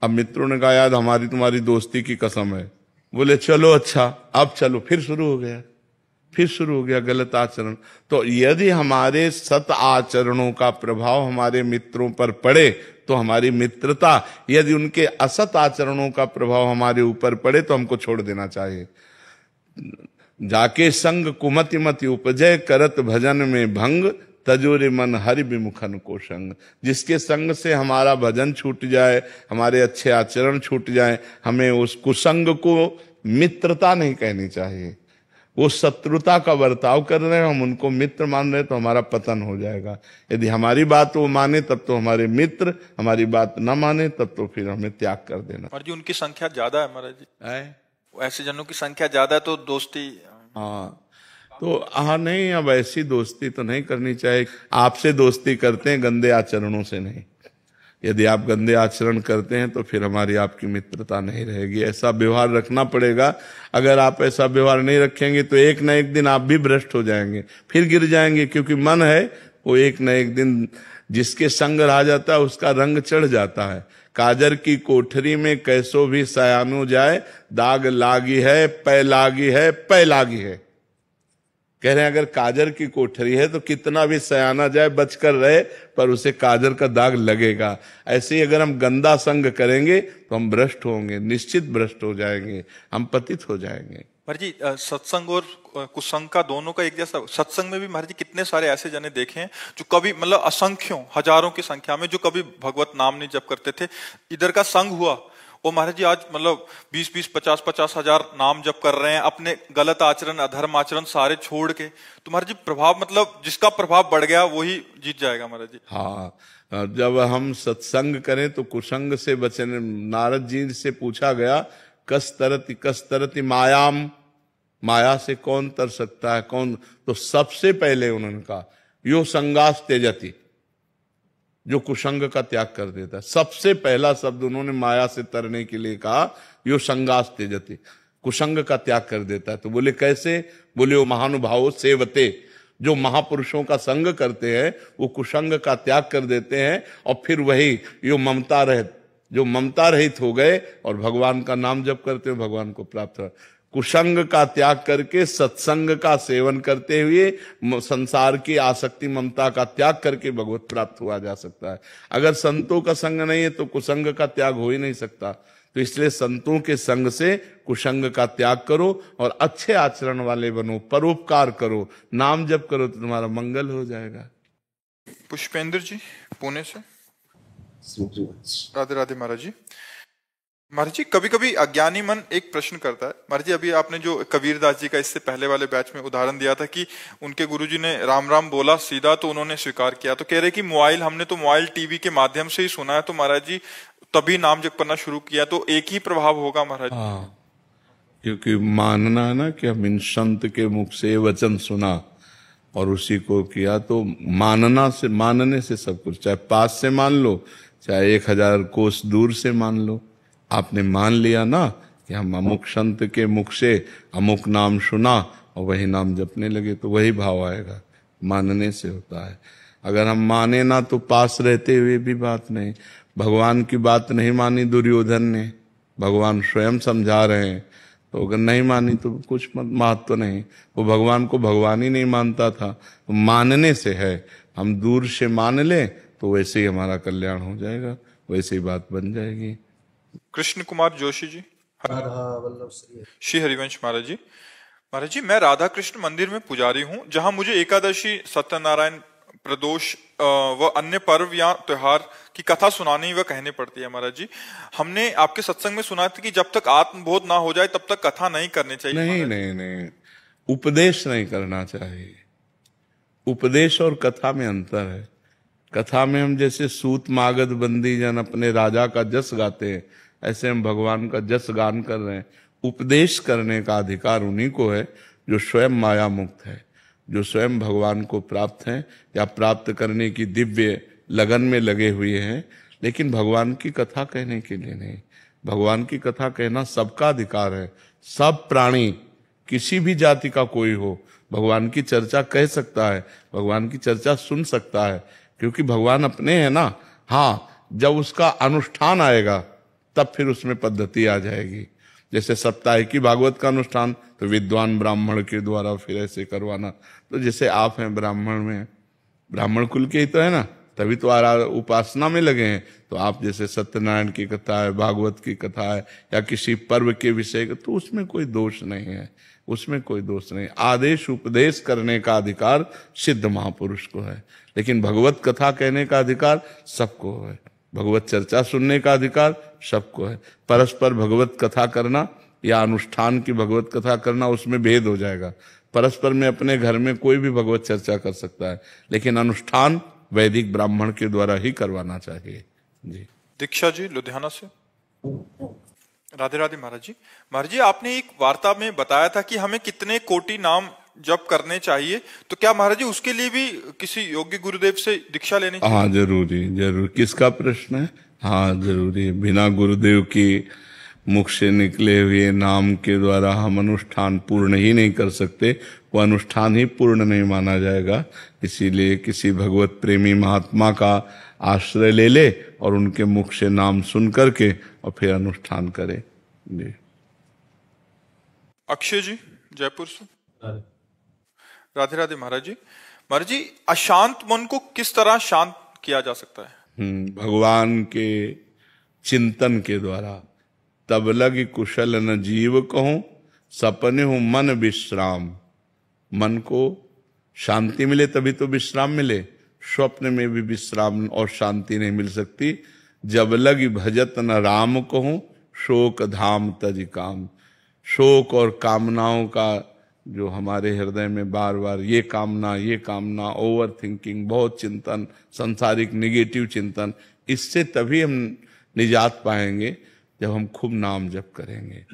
अब मित्रों ने कहा यार हमारी तुम्हारी दोस्ती की कसम है, बोले चलो अच्छा, अब चलो, फिर शुरू हो गया गलत आचरण। तो यदि हमारे सत आचरणों का प्रभाव हमारे मित्रों पर पड़े तो हमारी मित्रता, यदि उनके असत आचरणों का प्रभाव हमारे ऊपर पड़े तो हमको छोड़ देना चाहिए। जाके संग कुमति मति उपजय, करत भजन में भंग, तजोरे मन हरि विमुखन को संग। जिसके संग से हमारा भजन छूट जाए, हमारे अच्छे आचरण छूट जाए, हमें उस कुसंग को मित्रता नहीं कहनी चाहिए। वो शत्रुता का बर्ताव कर रहे हैं, हम उनको मित्र मान रहे हैं, तो हमारा पतन हो जाएगा। यदि हमारी बात वो माने तब तो हमारे मित्र, हमारी बात न माने तब तो फिर हमें त्याग कर देना। और जी उनकी संख्या ज्यादा है महाराज जी, ऐसे जनों की संख्या ज्यादा है तो दोस्ती, हाँ तो हाँ नहीं, अब ऐसी दोस्ती तो नहीं करनी चाहिए। आपसे दोस्ती करते हैं, गंदे आचरणों से नहीं। यदि आप गंदे आचरण करते हैं तो फिर हमारी आपकी मित्रता नहीं रहेगी। ऐसा व्यवहार रखना पड़ेगा। अगर आप ऐसा व्यवहार नहीं रखेंगे तो एक न एक दिन आप भी भ्रष्ट हो जाएंगे, फिर गिर जाएंगे। क्योंकि मन है वो एक न एक दिन जिसके संग रह जाता है उसका रंग चढ़ जाता है। काजर की कोठरी में कैसो भी सयानो जाए, दाग लागी है पै लागी है पै लागी है। कह रहे हैं अगर काजर की कोठरी है तो कितना भी सयाना जाए बचकर रहे, पर उसे काजर का दाग लगेगा। ऐसे ही अगर हम गंदा संग करेंगे तो हम भ्रष्ट होंगे, निश्चित भ्रष्ट हो जाएंगे, हम पतित हो जाएंगे। महाराज जी सत्संग और कुसंग का दोनों का एक जैसा, सत्संग में भी महाराज जी कितने सारे ऐसे जने देखे हैं जो कभी मतलब असंख्यों हजारों की संख्या में जो कभी भगवत नाम नहीं जप करते थे, इधर का संग हुआ वो महाराज जी आज मतलब 20-20, 50-50 हजार नाम जप कर रहे हैं, अपने गलत आचरण अधर्म आचरण सारे छोड़ के। तो महाराज जी प्रभाव मतलब जिसका प्रभाव बढ़ गया वही जीत जाएगा महाराज जी। हाँ, जब हम सत्संग करें तो कुसंग से बचने, नारद जी से पूछा गया कस तरति मायाम, माया से कौन तर सकता है कौन, तो सबसे पहले उन्होंने कहा यो संगास त्यजति, जो कुसंग का त्याग कर देता है। सबसे पहला शब्द उन्होंने माया से तरने के लिए कहा यो संगास त्यजति, कुसंग का त्याग कर देता है। तो बोले कैसे? बोले वो महानुभाव सेवते, जो महापुरुषों का संग करते हैं वो कुसंग का त्याग कर देते हैं, और फिर वही यो ममता रहित, जो ममता रहित हो गए और भगवान का नाम जप करते हैं भगवान को प्राप्त हो। कुसंग का त्याग करके सत्संग का सेवन करते हुए संसार की आसक्ति ममता का त्याग करके भगवत प्राप्त हुआ जा सकता है। अगर संतों का संग नहीं है तो कुसंग का त्याग हो ही नहीं सकता। तो इसलिए संतों के संग से कुसंग का त्याग करो और अच्छे आचरण वाले बनो, परोपकार करो, नाम जप करो तो तुम्हारा मंगल हो जाएगा। पुष्पेंद्र जी पुणे से। राधे राधे महाराज जी। महाराज जी कभी कभी अज्ञानी मन एक प्रश्न करता है। महाराज जी अभी आपने जो कबीरदास जी का इससे पहले वाले बैच में उदाहरण दिया था कि उनके गुरुजी ने राम राम बोला सीधा तो उन्होंने स्वीकार किया, तो कह रहे कि मोबाइल, हमने तो मोबाइल टीवी के माध्यम से ही सुना है, तो महाराज जी तभी नाम जप करना शुरू किया, तो एक ही प्रभाव होगा महाराज? हाँ, क्योंकि मानना है ना कि हम इन संत के मुख से वचन सुना और उसी को किया, तो मानने से सब कुछ, चाहे पास से मान लो चाहे 1000 कोस दूर से मान लो, आपने मान लिया ना कि हम अमुक संत के मुख से अमुक नाम सुना और वही नाम जपने लगे, तो वही भाव आएगा। मानने से होता है। अगर हम माने ना तो पास रहते हुए भी बात नहीं। भगवान की बात नहीं मानी दुर्योधन ने, भगवान स्वयं समझा रहे हैं, तो अगर नहीं मानी तो कुछ महत्व नहीं। वो भगवान को भगवान ही नहीं मानता था। तो मानने से है, हम दूर से मान लें तो वैसे ही हमारा कल्याण हो जाएगा, वैसे ही बात बन जाएगी। कृष्ण कुमार जोशी जी। श्री हरिवंश महाराज जी। महाराज जी मैं राधा कृष्ण मंदिर में पुजारी हूँ, जहाँ मुझे एकादशी, सत्यनारायण, प्रदोष व अन्य पर्व या त्योहार की कथा सुनानी व कहनी पड़ती है। महाराज जी हमने आपके सत्संग में सुना था कि जब तक आत्मबोध ना हो जाए तब तक कथा नहीं करनी चाहिए। नहीं, उपदेश नहीं करना चाहिए। उपदेश और कथा में अंतर है। कथा में हम जैसे सूत मागध बंदी जन अपने राजा का जस गाते हैं, ऐसे हम भगवान का जस गान कर रहे हैं। उपदेश करने का अधिकार उन्हीं को है जो स्वयं माया मुक्त है, जो स्वयं भगवान को प्राप्त हैं या प्राप्त करने की दिव्य लगन में लगे हुए हैं, लेकिन भगवान की कथा कहने के लिए नहीं। भगवान की कथा कहना सबका अधिकार है। सब प्राणी, किसी भी जाति का कोई हो, भगवान की चर्चा कह सकता है, भगवान की चर्चा सुन सकता है, क्योंकि भगवान अपने हैं ना। हाँ, जब उसका अनुष्ठान आएगा तब फिर उसमें पद्धति आ जाएगी। जैसे साप्ताहिकी भागवत का अनुष्ठान तो विद्वान ब्राह्मण के द्वारा फिर ऐसे करवाना। तो जैसे आप हैं ब्राह्मण में, ब्राह्मण कुल के ही तो है ना, तभी तो उपासना में लगे हैं। तो आप जैसे सत्यनारायण की कथा है, भागवत की कथा है, या किसी पर्व के विषय का, तो उसमें कोई दोष नहीं है, उसमें कोई दोष नहीं। आदेश उपदेश करने का अधिकार सिद्ध महापुरुष को है, लेकिन भगवत कथा कहने का अधिकार सबको है। भगवत चर्चा सुनने का अधिकार सबको है। परस्पर भगवत कथा करना या अनुष्ठान की भगवत कथा करना, उसमें भेद हो जाएगा। परस्पर में अपने घर में कोई भी भगवत चर्चा कर सकता है, लेकिन अनुष्ठान वैदिक ब्राह्मण के द्वारा ही करवाना चाहिए। जी। दीक्षा जी लुधियाना से। राधे राधे महाराज जी। महाराज जी आपने एक वार्ता में बताया था कि हमें कितने कोटि नाम जप करने चाहिए, तो क्या महाराज जी उसके लिए भी किसी योग्य गुरुदेव से दीक्षा लेनी चाहिए? हाँ जरूर। किसका प्रश्न है? हाँ जरूरी। बिना गुरुदेव की मुख से निकले हुए नाम के द्वारा हम अनुष्ठान पूर्ण ही नहीं कर सकते, वो अनुष्ठान ही पूर्ण नहीं माना जाएगा। इसीलिए किसी भगवत प्रेमी महात्मा का आश्रय ले ले और उनके मुख से नाम सुन करके और फिर अनुष्ठान करे। जी। अक्षय जी जयपुर से। राधे राधे महाराज जी। महाराज जी अशांत मन को किस तरह शांत किया जा सकता है? भगवान के चिंतन के द्वारा। तब लग कुशल न जीव कहूं, सपने हो मन विश्राम। मन को शांति मिले तभी तो विश्राम मिले। स्वप्न में भी विश्राम और शांति नहीं मिल सकती। जब लग भजत न राम कहूं, शोक धाम तज काम। शोक और कामनाओं का जो हमारे हृदय में बार बार ये कामना, ओवर थिंकिंग, बहुत चिंतन, संसारिक निगेटिव चिंतन, इससे तभी हम निजात पाएंगे जब हम खूब नाम जप करेंगे।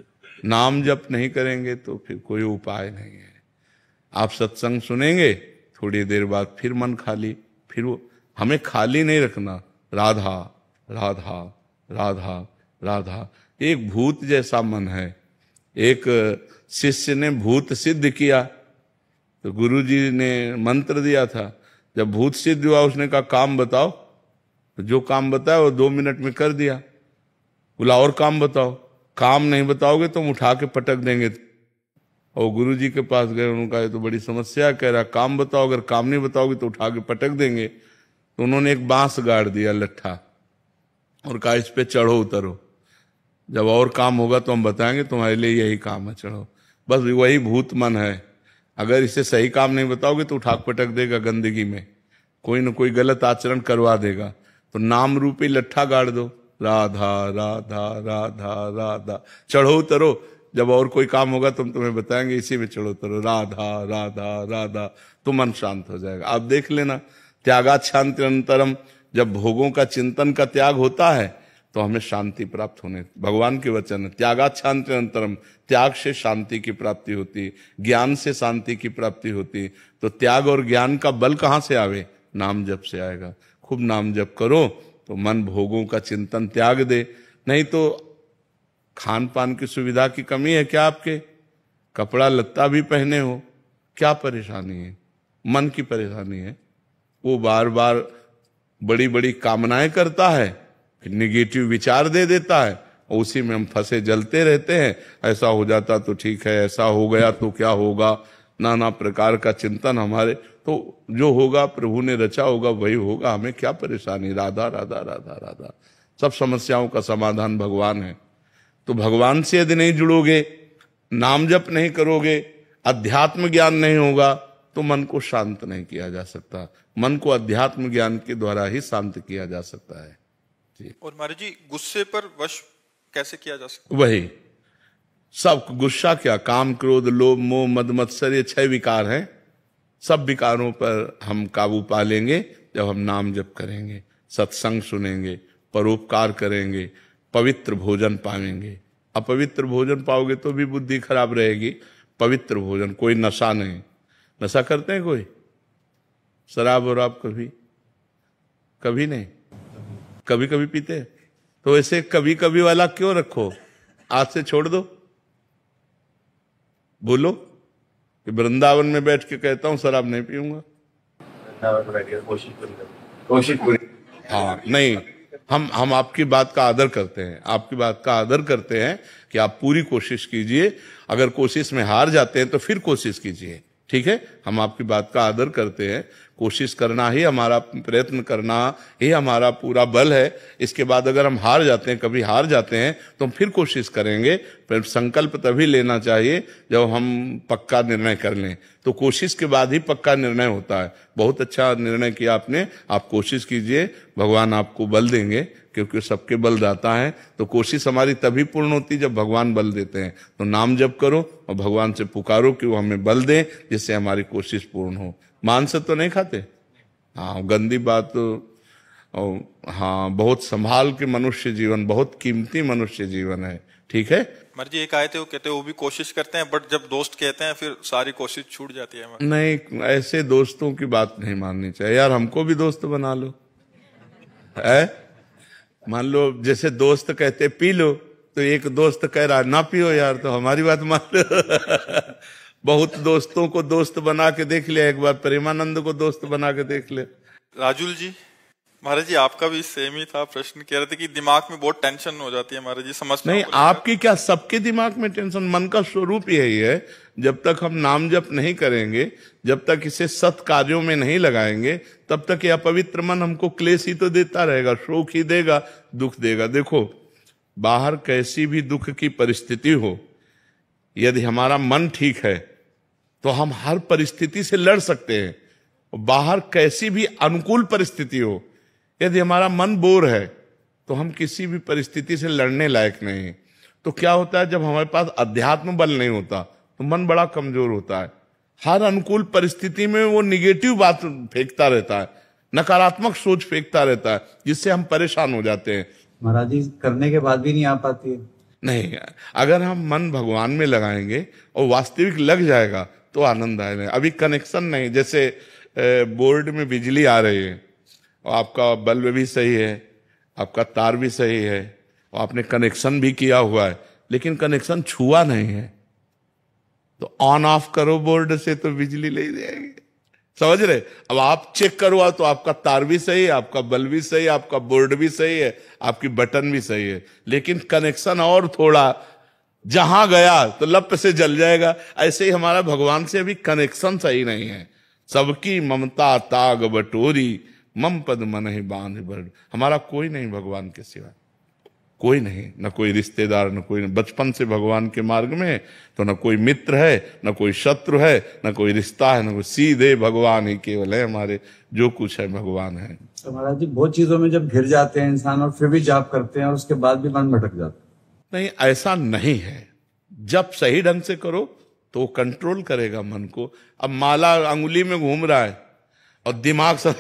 नाम जप नहीं करेंगे तो फिर कोई उपाय नहीं है। आप सत्संग सुनेंगे, थोड़ी देर बाद फिर मन खाली, फिर वो हमें खाली नहीं रखना। राधा राधा राधा राधा। एक भूत जैसा मन है। एक शिष्य ने भूत सिद्ध किया तो गुरुजी ने मंत्र दिया था। जब भूत सिद्ध हुआ उसने कहा काम बताओ, तो जो काम बताया वो 2 मिनट में कर दिया। बोला और काम बताओ। काम नहीं बताओगे तो हम उठा के पटक देंगे। और गुरुजी के पास गए, उन्होंने कहा ये तो बड़ी समस्या, कह रहा काम बताओ, अगर काम नहीं बताओगे तो उठा के पटक देंगे। तो उन्होंने एक बांस गाड़ दिया लट्ठा और कहा इस पे चढ़ो उतरो, जब और काम होगा तो हम बताएंगे, तुम्हारे लिए यही काम है, चढ़ो। बस वही भूत मन है। अगर इसे सही काम नहीं बताओगे तो उठा पटक देगा गंदगी में, कोई न कोई गलत आचरण करवा देगा। तो नाम रूपी लट्ठा गाड़ दो, राधा राधा राधा राधा, चढ़ो उतरो, जब और कोई काम होगा तो हम तुम्हें बताएंगे, इसी में चढ़ो उतरो, राधा राधा राधा, तो मन शांत हो जाएगा। आप देख लेना, त्यागात शांति अनंतरम। जब भोगों का चिंतन का त्याग होता है तो हमें शांति प्राप्त होने, भगवान के वचन है, त्यागात शांति अनंतरम। त्याग से शांति की प्राप्ति होती, ज्ञान से शांति की प्राप्ति होती। तो त्याग और ज्ञान का बल कहाँ से आवे? नाम जप से आएगा। खूब नाम जप करो तो मन भोगों का चिंतन त्याग दे। नहीं तो खान पान की सुविधा की कमी है क्या आपके? कपड़ा लत्ता भी पहने हो, क्या परेशानी है? मन की परेशानी है। वो बार बार बड़ी बड़ी कामनाएं करता है, फिर निगेटिव विचार दे देता है, और उसी में हम फंसे जलते रहते हैं। ऐसा हो जाता तो ठीक है, ऐसा हो गया तो क्या होगा, नाना प्रकार का चिंतन हमारे। तो जो होगा प्रभु ने रचा होगा वही होगा, हमें क्या परेशानी? राधा राधा राधा राधा। सब समस्याओं का समाधान भगवान है। तो भगवान से यदि नहीं जुड़ोगे, नाम जप नहीं करोगे, अध्यात्म ज्ञान नहीं होगा, तो मन को शांत नहीं किया जा सकता। मन को अध्यात्म ज्ञान के द्वारा ही शांत किया जा सकता है जी। और महाराज जी, गुस्से पर वश कैसे किया जा सकता? वही सब गुस्सा क्या, काम क्रोध लोभ मोह मद मत्सर, ये 6 विकार हैं। सब विकारों पर हम काबू पा लेंगे जब हम नाम जप करेंगे, सत्संग सुनेंगे, परोपकार करेंगे, पवित्र भोजन पाएंगे। अपवित्र भोजन पाओगे तो भी बुद्धि खराब रहेगी। पवित्र भोजन, कोई नशा नहीं। नशा करते हैं कोई? शराब और आप कभी नहीं, कभी कभी पीते हैं। तो ऐसे कभी कभी वाला क्यों रखो? आज से छोड़ दो। बोलो कि वृंदावन में बैठ के कहता हूं शराब नहीं पीऊंगा। कोशिश पूरी। हाँ नहीं, हम आपकी बात का आदर करते हैं, आपकी बात का आदर करते हैं कि आप पूरी कोशिश कीजिए। अगर कोशिश में हार जाते हैं तो फिर कोशिश कीजिए, ठीक है? हम आपकी बात का आदर करते हैं। कोशिश करना ही हमारा, प्रयत्न करना ही हमारा पूरा बल है। इसके बाद अगर हम हार जाते हैं, कभी हार जाते हैं, तो हम फिर कोशिश करेंगे। फिर संकल्प तभी लेना चाहिए जब हम पक्का निर्णय कर लें। तो कोशिश के बाद ही पक्का निर्णय होता है। बहुत अच्छा निर्णय किया आपने। आप कोशिश कीजिए, भगवान आपको बल देंगे, क्योंकि सबके बल दाता है। तो कोशिश हमारी तभी पूर्ण होती जब भगवान बल देते हैं। तो नाम जप करो और भगवान से पुकारो कि वो हमें बल दें, जिससे हमारी कोशिश पूर्ण हो। मांस तो नहीं खाते? हाँ, गंदी बात। हाँ, बहुत संभाल के मनुष्य जीवन, बहुत कीमती मनुष्य जीवन है, ठीक है? मर जी, एक आए थे, वो कहते हैं वो भी कोशिश करते हैं, बट जब दोस्त कहते हैं फिर सारी कोशिश छूट जाती है। नहीं, ऐसे दोस्तों की बात नहीं माननी चाहिए यार। हमको भी दोस्त बना लो, है? मान लो जैसे दोस्त कहते पी लो, तो एक दोस्त कह रहा ना पियो यार, तो हमारी बात मान लो। बहुत दोस्तों को दोस्त बना के देख लिया, एक बार प्रेमानंद को दोस्त बना के देख ले। राजुल जी, महाराज जी आपका भी सेम ही था प्रश्न। कह रहे थे कि दिमाग में बहुत टेंशन हो जाती है महाराज जी, समझ नहीं, आपकी क्या, सबके दिमाग में टेंशन। मन का स्वरूप यही है। जब तक हम नाम जप नहीं करेंगे, जब तक इसे सत् कार्यों में नहीं लगाएंगे, तब तक ये अपवित्र मन हमको क्लेश ही तो देता रहेगा, शोक ही देगा, दुख देगा। देखो, बाहर कैसी भी दुख की परिस्थिति हो, यदि हमारा मन ठीक है तो हम हर परिस्थिति से लड़ सकते हैं। बाहर कैसी भी अनुकूल परिस्थिति हो, यदि हमारा मन बोर है तो हम किसी भी परिस्थिति से लड़ने लायक नहीं है। तो क्या होता है, जब हमारे पास अध्यात्म बल नहीं होता तो मन बड़ा कमजोर होता है। हर अनुकूल परिस्थिति में वो निगेटिव बात फेंकता रहता है, नकारात्मक सोच फेंकता रहता है, जिससे हम परेशान हो जाते हैं। महाराज जी, करने के बाद भी नहीं आ पाती है। नहीं, अगर हम मन भगवान में लगाएंगे और वास्तविक लग जाएगा तो आनंद आएगा। अभी कनेक्शन नहीं, जैसे बोर्ड में बिजली आ रही है और आपका बल्ब भी सही है, आपका तार भी सही है और आपने कनेक्शन भी किया हुआ है, लेकिन कनेक्शन छुआ नहीं है, तो ऑन ऑफ करो बोर्ड से तो बिजली ले जाएगी। समझ रहे? अब आप चेक करो तो आपका तार भी सही है, आपका बल्ब भी सही है, आपका बोर्ड भी सही है, आपकी बटन भी सही है, लेकिन कनेक्शन और थोड़ा जहां गया तो लप से जल जाएगा। ऐसे ही हमारा भगवान से अभी कनेक्शन सही नहीं है। सबकी ममता ताग बटोरी, मम पद मन ही बांध बड़। हमारा कोई नहीं भगवान के सिवा, कोई नहीं, न कोई रिश्तेदार, न कोई, बचपन से भगवान के मार्ग में तो न कोई मित्र है, न कोई शत्रु है, न कोई रिश्ता है, न कोई, सीधे भगवान ही केवल है हमारे। जो कुछ है भगवान है। तो महाराज जी, बहुत चीजों में जब घिर जाते हैं इंसान और फिर भी जाप करते हैं और उसके बाद भी मन भटक जाता है। नहीं, ऐसा नहीं है। जब सही ढंग से करो तो वो कंट्रोल करेगा मन को। अब माला अंगुली में घूम रहा है और दिमाग सब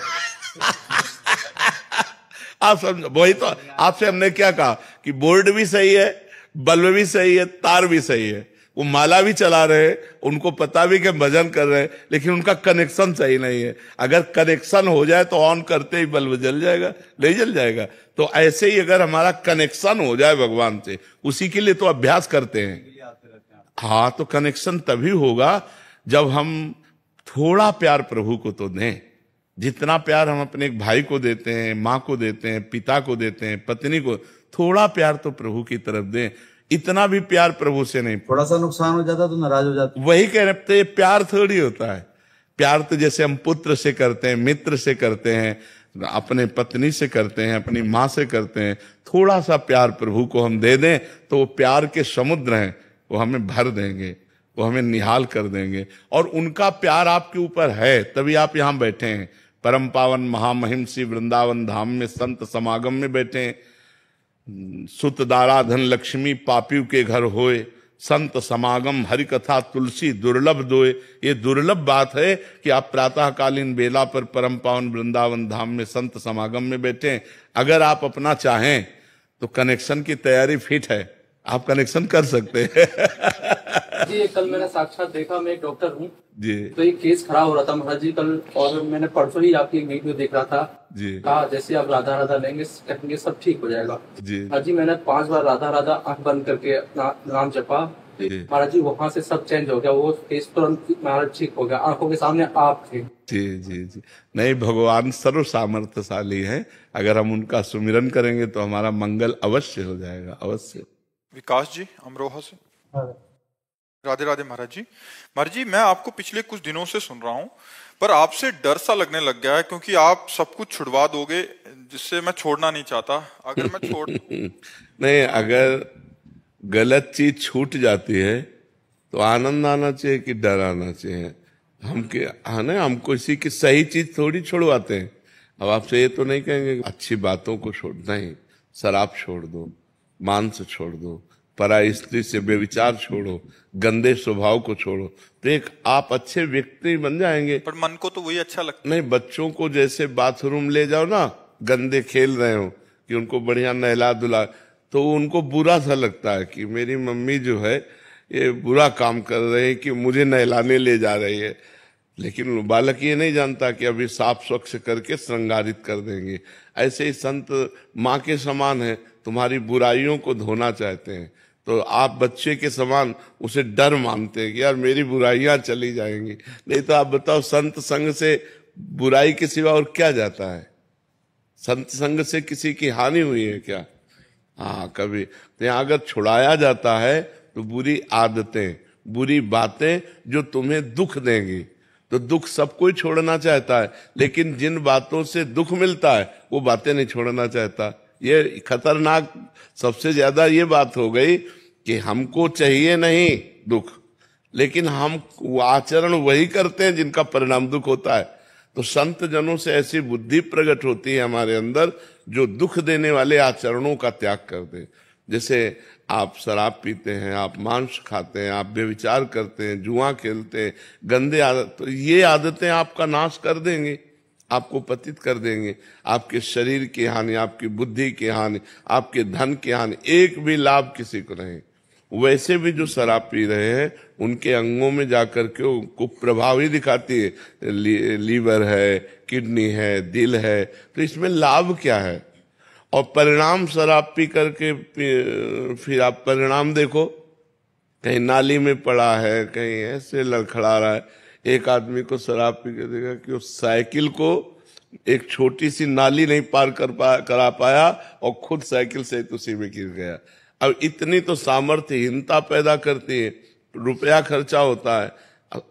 आप समझो, वही तो आपसे हमने क्या कहा कि बोर्ड भी सही है, बल्ब भी सही है, तार भी सही है, वो माला भी चला रहे हैं, उनको पता भी कि भजन कर रहे हैं, लेकिन उनका कनेक्शन सही नहीं है। अगर कनेक्शन हो जाए तो ऑन करते ही बल्ब जल जाएगा, नहीं जल जाएगा। तो ऐसे ही अगर हमारा कनेक्शन हो जाए भगवान से, उसी के लिए तो अभ्यास करते हैं। हाँ, तो कनेक्शन तभी होगा जब हम थोड़ा प्यार प्रभु को तो दें। जितना प्यार हम अपने एक भाई को देते हैं, माँ को देते हैं, पिता को देते हैं, पत्नी को, थोड़ा प्यार तो प्रभु की तरफ दें। इतना भी प्यार प्रभु से नहीं। थोड़ा सा नुकसान हो जाता तो नाराज हो जाते। वही कह रहे, प्यार थोड़ी होता है। प्यार तो जैसे हम पुत्र से करते हैं, मित्र से करते हैं, अपने पत्नी से करते हैं, अपनी माँ से करते हैं। थोड़ा सा प्यार प्रभु को हम दे दें तो वो प्यार के समुद्र हैं, वो हमें भर देंगे, वो हमें निहाल कर देंगे। और उनका प्यार आपके ऊपर है, तभी आप यहाँ बैठे हैं। परम पावन महामहिम श्री वृंदावन धाम में संत समागम में बैठे हैं। सुत दाराधन लक्ष्मी पापियों के घर होए, संत समागम हरि कथा तुलसी दुर्लभ दोए। ये दुर्लभ बात है कि आप प्रातःकालीन बेला पर परम पावन वृंदावन धाम में संत समागम में बैठे हैं। अगर आप अपना चाहें तो कनेक्शन की तैयारी फिट है, आप कनेक्शन कर सकते हैं। जी, कल मैंने साक्षात देखा, मैं एक डॉक्टर हूँ जी। तो एक केस खराब हो रहा था महाराज जी कल, और मैंने परसों ही आपकी वीडियो देख रहा था जी। कहा जैसे आप राधा राधा लेंगे कहेंगे सब ठीक हो जाएगा जी। महाराज जी, मैंने 5 बार राधा राधा आंख बंद करके अपना नाम जपा महाराज जी, वहाँ से सब चेंज हो गया। वो केस तुरंत महाराज ठीक हो गया, आंखों के सामने आप थे। जी जी जी। नहीं, भगवान सर्व सामर्थ्यशाली है। अगर हम उनका सुमिरन करेंगे तो हमारा मंगल अवश्य हो जाएगा, अवश्य। विकास जी अमरोहा से। राधे राधे महाराज जी। महाराज जी, मैं आपको पिछले कुछ दिनों से सुन रहा हूँ, पर आपसे डर सा लगने लग गया है, क्योंकि आप सब कुछ छुड़वा दोगे, जिससे मैं छोड़ना नहीं चाहता। अगर मैं छोड़ नहीं, अगर गलत चीज छूट जाती है तो आनंद आना चाहिए कि डर आना चाहिए। हम किसी की सही चीज थोड़ी छुड़वाते हैं। अब आपसे ये तो नहीं कहेंगे अच्छी बातों को छोड़ना ही, शराब छोड़ दो, मांस छोड़ दो, पराई स्त्री से बेविचार छोड़ो, गंदे स्वभाव को छोड़ो, तो एक आप अच्छे व्यक्ति बन जाएंगे। पर मन को तो वही अच्छा लगता नहीं, बच्चों को जैसे बाथरूम ले जाओ ना, गंदे खेल रहे हो, कि उनको बढ़िया नहला धुला, तो उनको बुरा सा लगता है कि मेरी मम्मी जो है ये बुरा काम कर रही है कि मुझे नहलाने ले जा रही है। लेकिन बालक ये नहीं जानता कि अभी साफ स्वच्छ करके श्रृंगारित कर देंगे। ऐसे ही संत माँ के समान है, तुम्हारी बुराइयों को धोना चाहते हैं, तो आप बच्चे के समान उसे डर मानते हैं कि यार मेरी बुराइयां चली जाएंगी। नहीं तो आप बताओ, संत संग से बुराई के सिवा और क्या जाता है? संत संग से किसी की हानि हुई है क्या? हाँ, कभी। तो यहाँ अगर छुड़ाया जाता है तो बुरी आदतें, बुरी बातें जो तुम्हें दुख देंगी, तो दुख सब कोई छोड़ना चाहता है, लेकिन जिन बातों से दुख मिलता है वो बातें नहीं छोड़ना चाहता। ये खतरनाक सबसे ज्यादा ये बात हो गई कि हमको चाहिए नहीं दुख, लेकिन हम वो आचरण वही करते हैं जिनका परिणाम दुख होता है। तो संत जनों से ऐसी बुद्धि प्रकट होती है हमारे अंदर जो दुख देने वाले आचरणों का त्याग कर दे। जैसे आप शराब पीते हैं, आप मांस खाते हैं, आप व्यभिचार करते हैं, जुआ खेलते हैं, गंदे आदत, तो ये आदतें आपका नाश कर देंगे, आपको पतित कर देंगे। आपके शरीर की हानि, आपकी बुद्धि की हानि, आपके धन की हानि, एक भी लाभ किसी को नहीं। वैसे भी जो शराब पी रहे हैं उनके अंगों में जाकर के उनको प्रभाव ही दिखाती है, लीवर है, किडनी है, दिल है, तो इसमें लाभ क्या है? और परिणाम शराब पी करके फिर आप परिणाम देखो, कहीं नाली में पड़ा है, कहीं ऐसे लड़खड़ा रहा है। एक आदमी को शराब पी के देखा कि उस साइकिल को एक छोटी सी नाली नहीं पार करा पाया और खुद साइकिल से उसी में गिर गया। अब इतनी तो सामर्थ्यहीनता पैदा करती है, रुपया खर्चा होता है,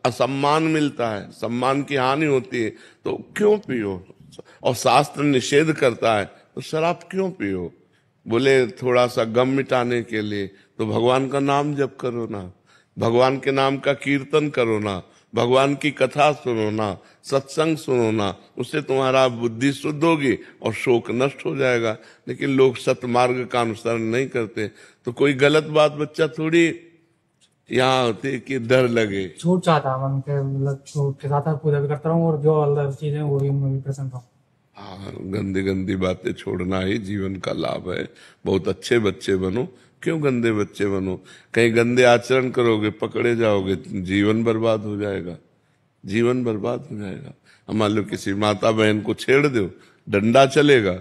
असम्मान मिलता है, सम्मान की हानि होती है, तो क्यों पियो? और शास्त्र निषेध करता है तो शराब क्यों पियो? बोले थोड़ा सा गम मिटाने के लिए, तो भगवान का नाम जप करो ना, भगवान के नाम का कीर्तन करो ना, भगवान की कथा सुनो ना, सत्संग सुनो ना, उससे तुम्हारा बुद्धि शुद्ध होगी और शोक नष्ट हो जाएगा। लेकिन लोग सतमार्ग का अनुसरण नहीं करते, तो कोई गलत बात बच्चा थोड़ी यहाँ होती कि डर लगे। छूट चाहता मन के, मतलब छूट के साथ पूजा भी करता रहूँ और जो अलग चीजें वो भी मैं भी प्रसन्न रहूँ। हाँ, गंदी गंदी बातें छोड़ना ही जीवन का लाभ है। बहुत अच्छे बच्चे बनो, क्यों गंदे बच्चे बनो? कहीं गंदे आचरण करोगे, पकड़े जाओगे, जीवन बर्बाद हो जाएगा, जीवन बर्बाद हो जाएगा। मान लो किसी माता बहन को छेड़ दो, डंडा चलेगा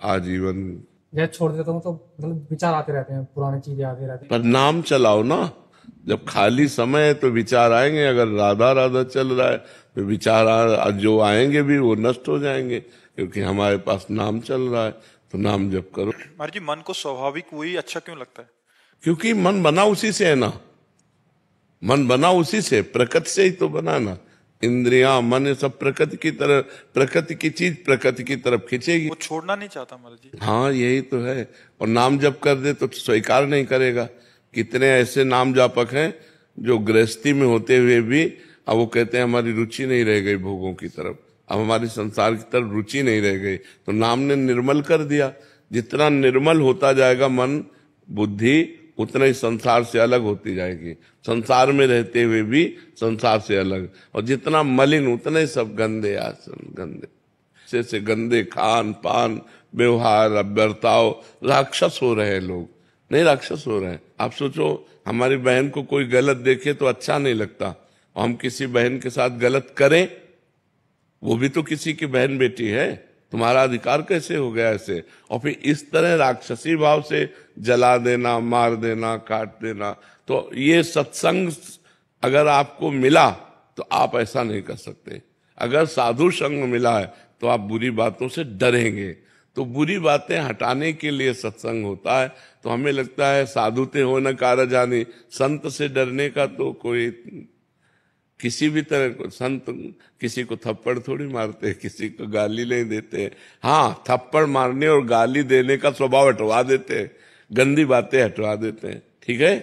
आजीवन। जैसे छोड़ देता हूँ तो मतलब विचार आते रहते हैं, पुरानी चीजें आते रहती हैं। पर नाम चलाओ ना, जब खाली समय है तो विचार आएंगे। अगर राधा राधा चल रहा है तो विचार जो आएंगे भी वो नष्ट हो जाएंगे, क्योंकि हमारे पास नाम चल रहा है। तो नाम जप करो। महाराज जी, मन को स्वाभाविक वही अच्छा क्यों लगता है? क्योंकि मन बना उसी से है ना, मन बना उसी से, प्रकृति से ही तो बना ना। इंद्रियां, मन, ये सब प्रकृति की तरह, प्रकृति की चीज प्रकृति की तरफ खींचेगी। वो छोड़ना नहीं चाहता महाराज जी। हाँ, यही तो है। और नाम जप कर दे तो स्वीकार नहीं करेगा। कितने ऐसे नाम जापक हैं जो गृहस्थी में होते हुए भी अब वो कहते हैं हमारी रुचि नहीं रह गई भोगों की तरफ, अब हमारी संसार की तरफ रुचि नहीं रह गई। तो नाम ने निर्मल कर दिया। जितना निर्मल होता जाएगा मन, बुद्धि, उतना ही संसार से अलग होती जाएगी। संसार में रहते हुए भी संसार से अलग। और जितना मलिन उतने सब गंदे आसन, गंदे से गंदे खान पान, व्यवहार, बर्ताव। राक्षस हो रहे हैं लोग, नहीं राक्षस हो रहे हैं। आप सोचो, हमारी बहन को कोई गलत देखे तो अच्छा नहीं लगता, और हम किसी बहन के साथ गलत करें, वो भी तो किसी की बहन बेटी है, तुम्हारा अधिकार कैसे हो गया ऐसे? और फिर इस तरह राक्षसी भाव से जला देना, मार देना, काट देना। तो ये सत्संग अगर आपको मिला तो आप ऐसा नहीं कर सकते। अगर साधु संग मिला है तो आप बुरी बातों से डरेंगे। तो बुरी बातें हटाने के लिए सत्संग होता है। तो हमें लगता है साधुते हो न कारजानी, संत से डरने का तो कोई किसी भी तरह को, संत किसी को थप्पड़ थोड़ी मारते, किसी को गाली नहीं देते। हाँ, थप्पड़ मारने और गाली देने का स्वभाव हटवा देते हैं, गंदी बातें हटवा देते हैं। ठीक है।